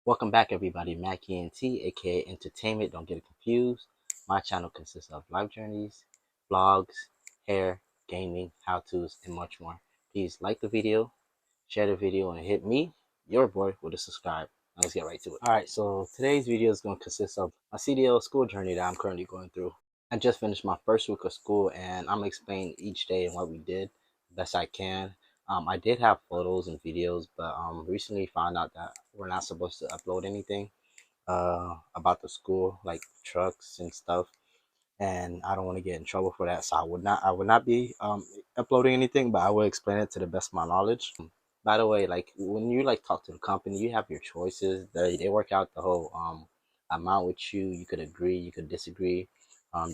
Welcome back, everybody. Mackie and T, aka Entertainment. Don't get it confused. My channel consists of life journeys, vlogs, hair, gaming, how to's, and much more. Please like the video, share the video, and hit me, your boy, with a subscribe. Let's get right to it. Alright, so today's video is going to consist of my CDL school journey that I'm currently going through. I just finished my first week of school, and I'm explaining each day and what we did the best I can. I did have photos and videos, but recently found out that we're not supposed to upload anything about the school, like trucks and stuff. And I don't want to get in trouble for that, so I would not be uploading anything, but I will explain it to the best of my knowledge. By the way, like when you like talk to the company, you have your choices. They work out the whole amount with you. You could agree, you could disagree.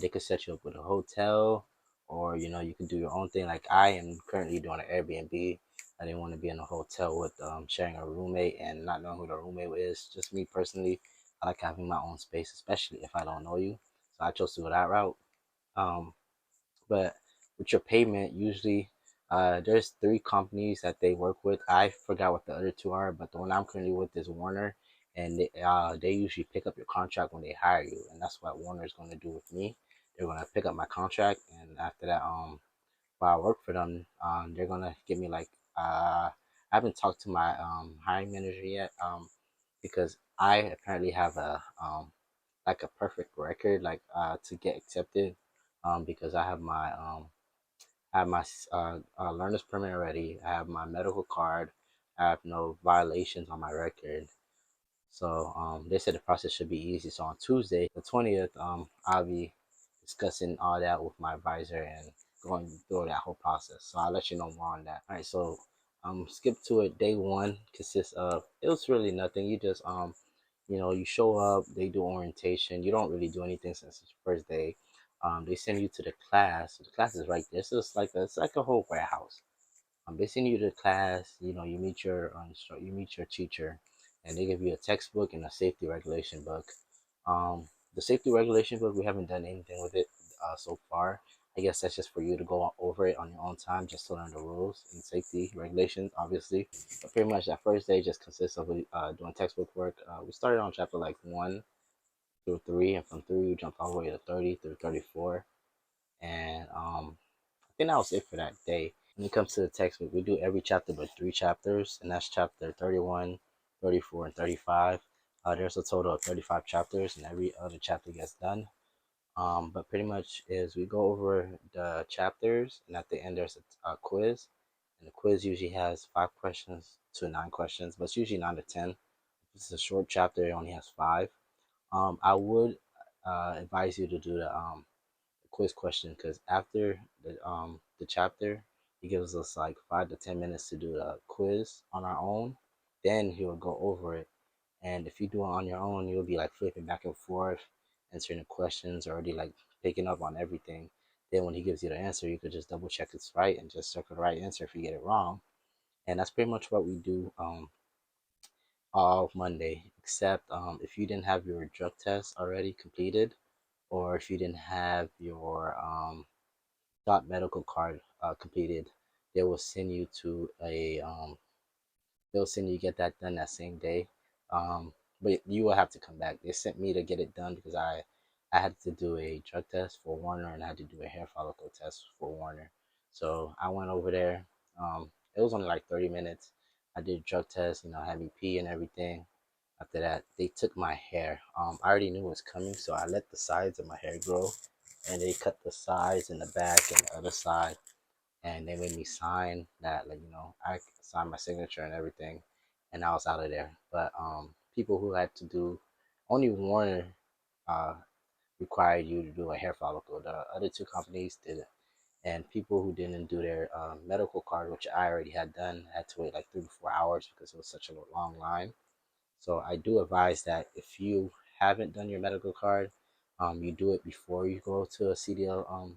They could set you up with a hotel, or you could do your own thing. Like I am currently doing an Airbnb. I didn't want to be in a hotel with sharing a roommate and not knowing who the roommate is. Just me personally, I like having my own space, especially if I don't know you. So I chose to go that route. Um, but with your payment, usually there's three companies that they work with. I forgot what the other two are, but the one I'm currently with is Warner, and they usually pick up your contract when they hire you, and that's what Warner is going to do with me. They're going to pick up my contract, and after that, while I work for them, they're going to give me like I haven't talked to my hiring manager yet, because I apparently have a like a perfect record, like to get accepted, because I have my learner's permit already. I have my medical card. I have no violations on my record. So they said the process should be easy. So on Tuesday, the 20th, I'll be discussing all that with my advisor and going through that whole process. So I'll let you know more on that. All right, so skip to it. Day one consists of, it was really nothing. You just you show up, they do orientation. You don't really do anything since it's your first day. They send you to the class. So the class is right there. It's like a whole warehouse. They send you to class. You meet your you meet your teacher, and they give you a textbook and a safety regulation book. The safety regulation book, we haven't done anything with it so far. I guess that's just for you to go over it on your own time, just to learn the rules and safety regulations, obviously. But pretty much that first day just consists of doing textbook work. We started on chapter like 1 through 3, and from 3 we jumped all the way to 30 through 34. And I think that was it for that day. When it comes to the textbook, we do every chapter but 3 chapters, and that's chapter 31, 34, and 35. There's a total of 35 chapters, and every other chapter gets done. But pretty much is we go over the chapters, and at the end there's a quiz, and the quiz usually has 5 questions to 9 questions, but it's usually 9 to 10. If it's a short chapter, it only has 5. I would advise you to do the quiz question, because after the chapter, he gives us like 5 to 10 minutes to do the quiz on our own. Then he will go over it, and if you do it on your own, you'll be like flipping back and forth, answering the questions, already like picking up on everything. Then when he gives you the answer, you could just double check it's right and just circle the right answer if you get it wrong. And that's pretty much what we do all Monday, except if you didn't have your drug test already completed, or if you didn't have your dot medical card completed, they will send you to a they'll send you get that done that same day. But you will have to come back. They sent me to get it done because I had to do a drug test for Warner, and I had to do a hair follicle test for Warner. So I went over there. It was only like 30 minutes. I did drug test, had me pee and everything. After that, they took my hair. I already knew it was coming, so I let the sides of my hair grow, and they cut the sides and the back and the other side, and they made me sign that, like, I signed my signature and everything, and I was out of there. But people who had to do, only Warner uh, required you to do a hair follicle. The other two companies didn't. And people who didn't do their medical card, which I already had done, had to wait like 3 to 4 hours because it was such a long line. So I do advise that if you haven't done your medical card, you do it before you go to a CDL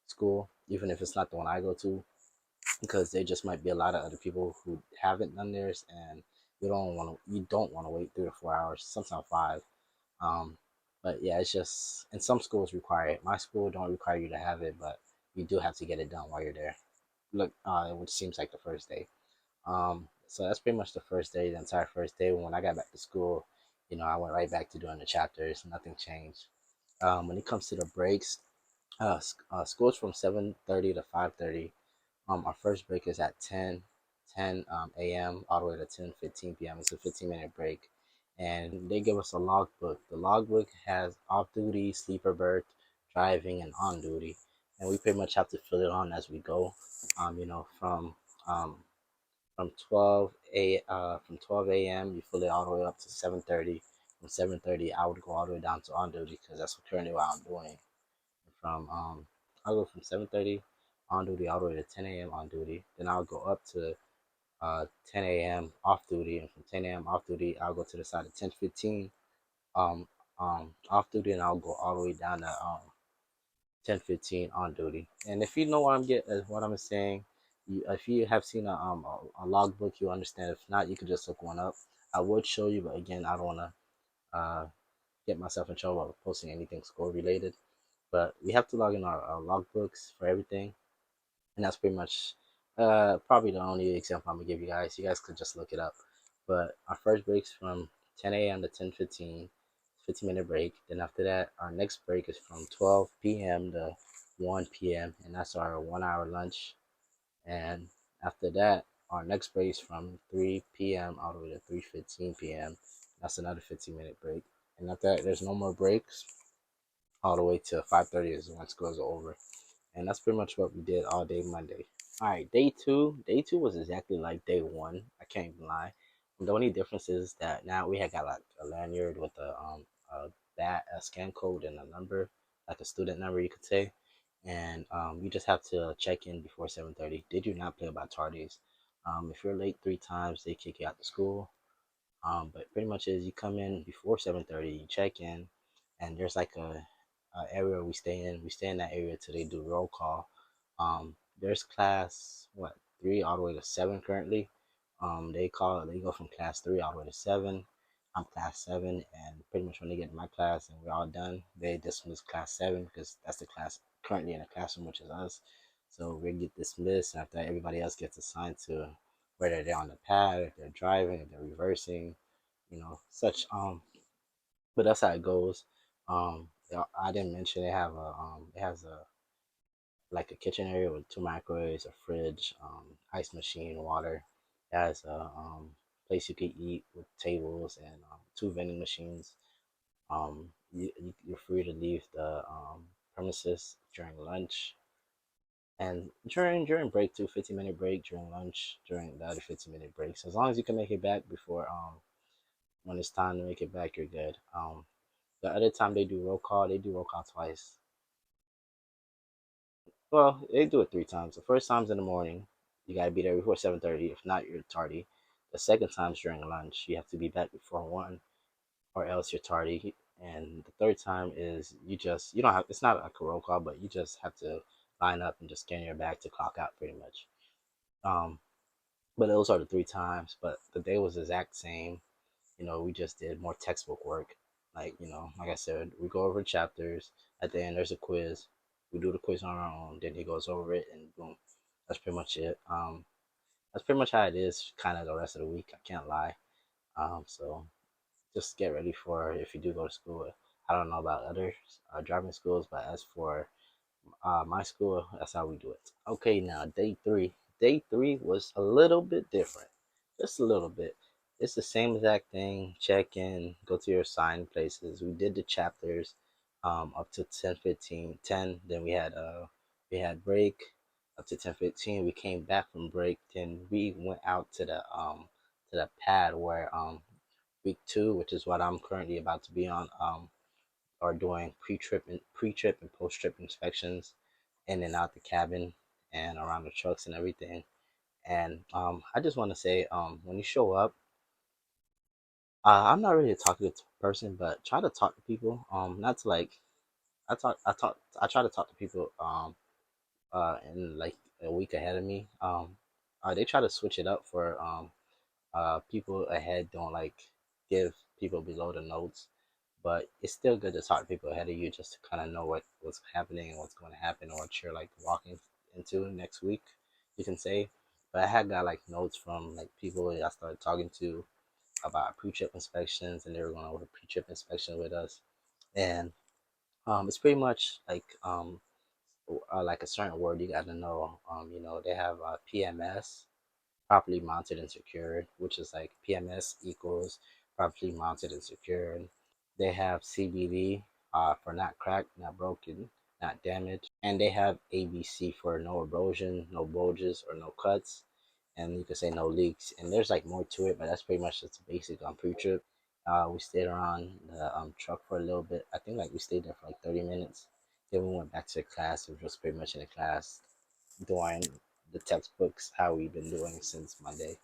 school, even if it's not the one I go to, because there just might be a lot of other people who haven't done theirs, and you don't want to wait 3 to 4 hours, sometimes 5. Um, but yeah, it's just, and some schools require it. My school don't require you to have it, but you do have to get it done while you're there. Look, which seems like the first day. So that's pretty much the first day, the entire first day. When I got back to school, I went right back to doing the chapters. Nothing changed. When it comes to the breaks, school's from 7:30 to 5:30. Our first break is at 10 a.m. all the way to 10:15 p.m. It's a 15-minute break. And they give us a logbook. The logbook has off duty, sleeper berth, driving, and on duty. And we pretty much have to fill it on as we go. Um, from 12 a.m. you fill it all the way up to 7:30. From 7:30 I would go all the way down to on duty because that's currently what I'm doing. From I'll go from 7:30 on duty all the way to 10 a.m. on duty. Then I'll go up to 10 a.m. off duty, and from 10 a.m. off duty, I'll go to the side of 10:15 um, off duty, and I'll go all the way down to 10:15 on duty. And if you know what I'm saying, if you have seen a logbook, you understand. If not, you could just look one up. I would show you, but again, I don't want to get myself in trouble by posting anything school related. But we have to log in our logbooks for everything, and that's pretty much probably the only example I'm gonna give you guys. You guys could just look it up. But our first break's from 10 a.m. to 10:15, 15-minute break. Then after that, our next break is from 12 p.m. to 1 p.m. and that's our 1 hour lunch. And after that, our next break is from 3 p.m. all the way to 3:15 p.m. That's another 15-minute break. And after that, there's no more breaks all the way to 5:30 is when school is over. And that's pretty much what we did all day Monday. All right, day two. Day two was exactly like day one. I can't even lie. The only difference is that now we had got like a lanyard with a scan code and a number, like a student number, you could say. And you just have to check in before 7:30. They do not play about tardies. If you're late 3 times, they kick you out of school. But pretty much is you come in before 7:30, you check in, and there's like a area we stay in. We stay in that area till they do roll call. There's class what 3 all the way to 7 currently. They go from class 3 all the way to 7. I'm class 7, and pretty much when they get in my class and we're all done, they dismiss class 7 because that's the class currently in the classroom, which is us. So we get dismissed, and after that, everybody else gets assigned to whether they're on the pad, if they're driving, if they're reversing, such. But that's how it goes. I didn't mention it has a like a kitchen area with 2 microwaves, a fridge, ice machine, water. It has a place you could eat with tables and 2 vending machines. You're free to leave the premises during lunch and during break too. 15-minute break during lunch, during the other 15-minute breaks. As long as you can make it back before when it's time to make it back, you're good. The other time they do roll call twice. Well, they do it 3 times. The first time's in the morning. You gotta be there before 7:30. If not, you're tardy. The second time's during lunch. You have to be back before 1, or else you're tardy. And the third time is you don't have. It's not like a roll call, but you just have to line up and just scan your bag to clock out, pretty much. Um, but those are the 3 times. But the day was the exact same. We just did more textbook work. Like I said, we go over chapters. At the end, there's a quiz. We do the quiz on our own. Then he goes over it, and boom, that's pretty much it. That's pretty much how it is. Kind of the rest of the week. I can't lie. So just get ready for if you do go to school. I don't know about other driving schools, but as for my school, that's how we do it. Okay, now day three. Day three was a little bit different, just a little bit. It's the same exact thing. Check in, go to your assigned places. We did the chapters up to 10:15, 10. Then we had break up to 10:15. We came back from break. Then we went out to the pad where week two, which is what I'm currently about to be on, are doing pre-trip and post-trip inspections in and out the cabin and around the trucks and everything. And I just want to say, when you show up, I'm not really a talkative person, but try to talk to people. Not to like, I try to talk to people in like a week ahead of me. They try to switch it up for people ahead don't like give people below the notes, but it's still good to talk to people ahead of you just to kind of know what's happening and what's going to happen or what you're like walking into next week, you can say. But I had got like notes from like people that I started talking to about pre-trip inspections, and they were going over pre-trip inspection with us. And it's pretty much like a certain word you got to know. They have PMS, properly mounted and secured, which is like PMS equals properly mounted and secured. They have CBD for not cracked, not broken, not damaged, and they have ABC for no erosion, no bulges, or no cuts, and you could say no leaks. And there's like more to it, but that's pretty much just basic on pre-trip. We stayed around the truck for a little bit. I think like we stayed there for like 30 minutes. Then we went back to class. It was just pretty much in the class doing the textbooks, how we've been doing since Monday.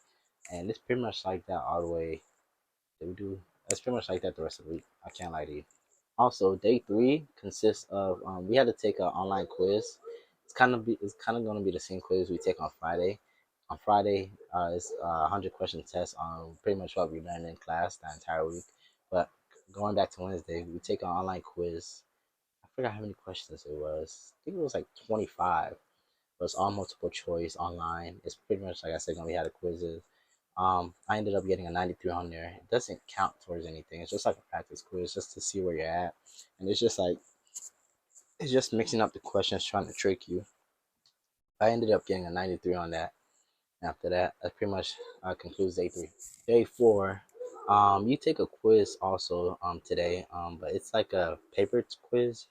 And it's pretty much like that all the way. Did we do? It's pretty much like that the rest of the week. I can't lie to you. Also, day three consists of we had to take an online quiz. It's kind of going to be the same quiz we take on Friday. On Friday, it's a 100 question test on pretty much what we learned in class the entire week. But going back to Wednesday, we take an online quiz. I forgot how many questions it was. I think it was like 25. But it's all multiple choice online. It's pretty much like I said when we had a quizzes. I ended up getting a 93 on there. It doesn't count towards anything. It's just like a practice quiz, just to see where you're at. And it's just mixing up the questions, trying to trick you. I ended up getting a 93 on that. After that, that pretty much concludes day three. Day four, you take a quiz also today, but it's like a paper quiz.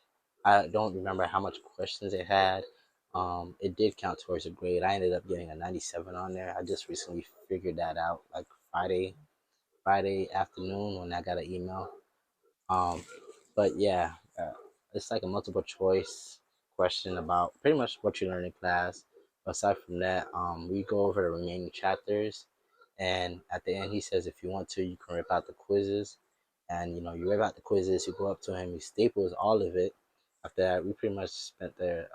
I don't remember how much questions it had. It did count towards a grade. I ended up getting a 97 on there. I just recently figured that out, like Friday afternoon when I got an email. Um, but yeah, it's like a multiple choice question about pretty much what you learn in class. Aside from that, we go over the remaining chapters, and at the end, he says if you want to, you can rip out the quizzes. And you rip out the quizzes, you go up to him, he staples all of it. After that, we pretty much spent the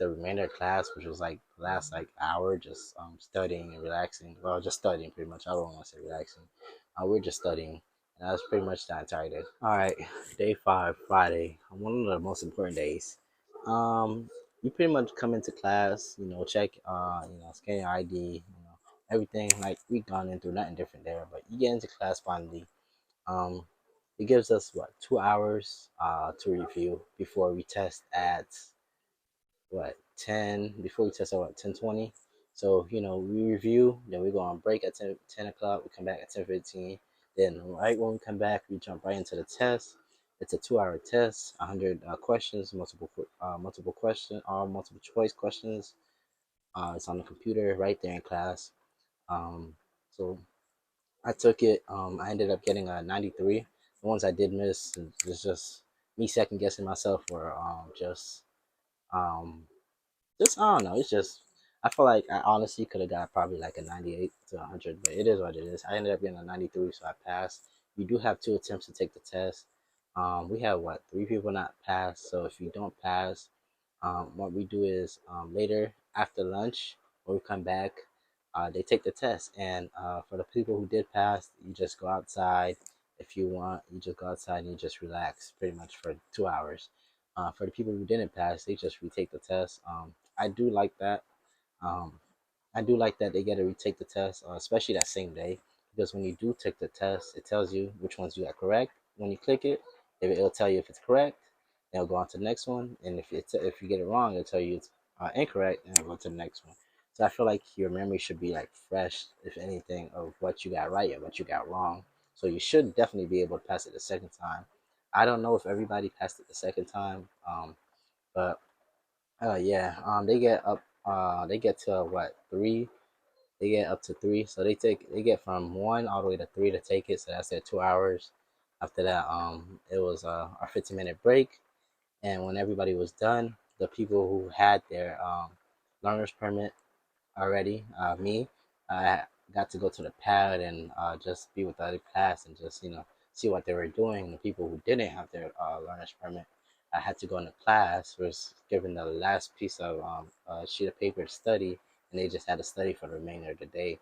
remainder of class, which was like the last like hour, just studying and relaxing. Well, just studying pretty much. I don't want to say relaxing. We are just studying, and that was pretty much the entire day. All right, day five, Friday, one of the most important days. You pretty much come into class, check, scan your ID, everything. Like we gone into nothing different there, but you get into class finally. Um, it gives us what 2 hours to review before we test at what 10 before we test out at 10:20. So we review, then we go on break at 10 o'clock. We come back at 10:15. Then right when we come back, we jump right into the test. It's a 2-hour test, 100 questions, multiple question, all multiple choice questions. It's on the computer right there in class. So I took it. I ended up getting a 93. The ones I did miss is just me second guessing myself, or um, just I don't know. It's just I feel like I honestly could have got probably like a 98 to 100, but it is what it is. I ended up getting a 93, so I passed. You do have two attempts to take the test. We have what three people not pass. So if you don't pass, what we do is later after lunch when we come back, they take the test. And for the people who did pass, you just go outside. If you want, you just go outside and you just relax pretty much for 2 hours. For the people who didn't pass, they just retake the test. I do like that. Um, I do like that they get to retake the test, especially that same day, because when you do take the test, it tells you which ones you got correct. When you click it, it'll tell you if it's correct, and it'll go on to the next one. And if you get it wrong, it'll tell you it's incorrect, and it'll go to the next one. So I feel like your memory should be like fresh, if anything, of what you got right and what you got wrong. So you should definitely be able to pass it the second time. I don't know if everybody passed it the second time, but yeah, they get to what three? They get up to three, so they get from one all the way to three to take it. So that's at 2 hours. After that, it was our 15-minute break, and when everybody was done, the people who had their learner's permit already. Me, I got to go to the pad and just be with the other class and just see what they were doing. The people who didn't have their learner's permit, I had to go into class. Was given the last piece of sheet of paper to study, and they just had to study for the remainder of the day.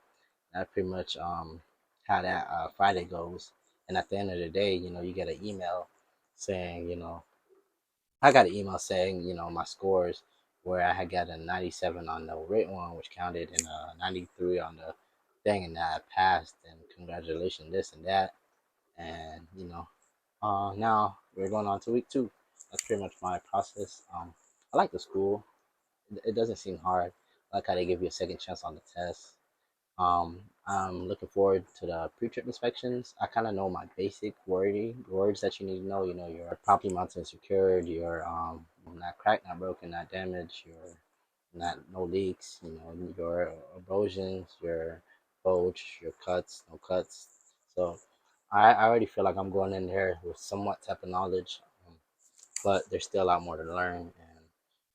That's pretty much how that Friday goes. And at the end of the day, you get an email saying, I got an email saying, my scores, where I had got a 97 on the written one, which counted, and a 93 on the thing, and that I passed, and congratulations, this and that, and now we're going on to week 2. That's pretty much my process. I like the school. It doesn't seem hard. I like how they give you a second chance on the test. I'm looking forward to the pre-trip inspections. I kind of know my basic words that you need to know. You know, your property mounted and secured, your not cracked, not broken, not damaged, your not no leaks. You know, your erosions, your bulge, your cuts, no cuts. So I already feel like I'm going in there with somewhat type of knowledge, but there's still a lot more to learn.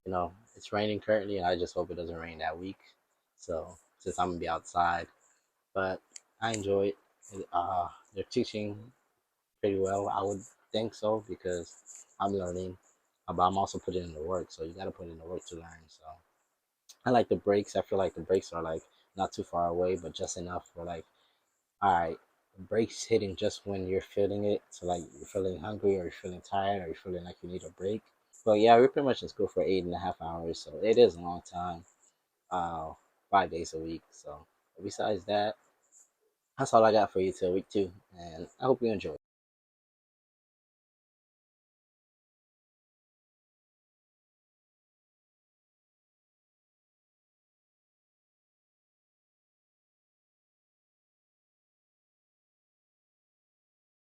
And it's raining currently, and I just hope it doesn't rain that week. So since I'm gonna be outside, but I enjoy it. They're teaching pretty well. I would think so because I'm learning, but I'm also putting in the work. So you got to put in the work to learn. So I like the breaks. I feel like the breaks are like not too far away, but just enough for like, all right, the breaks hitting just when you're feeling it. So like you're feeling hungry or you're feeling tired or you're feeling like you need a break. But yeah, we're pretty much in school for 8.5 hours, so it is a long time. Uh, 5 days a week. So besides that, that's all I got for you till week 2, and I hope you enjoy.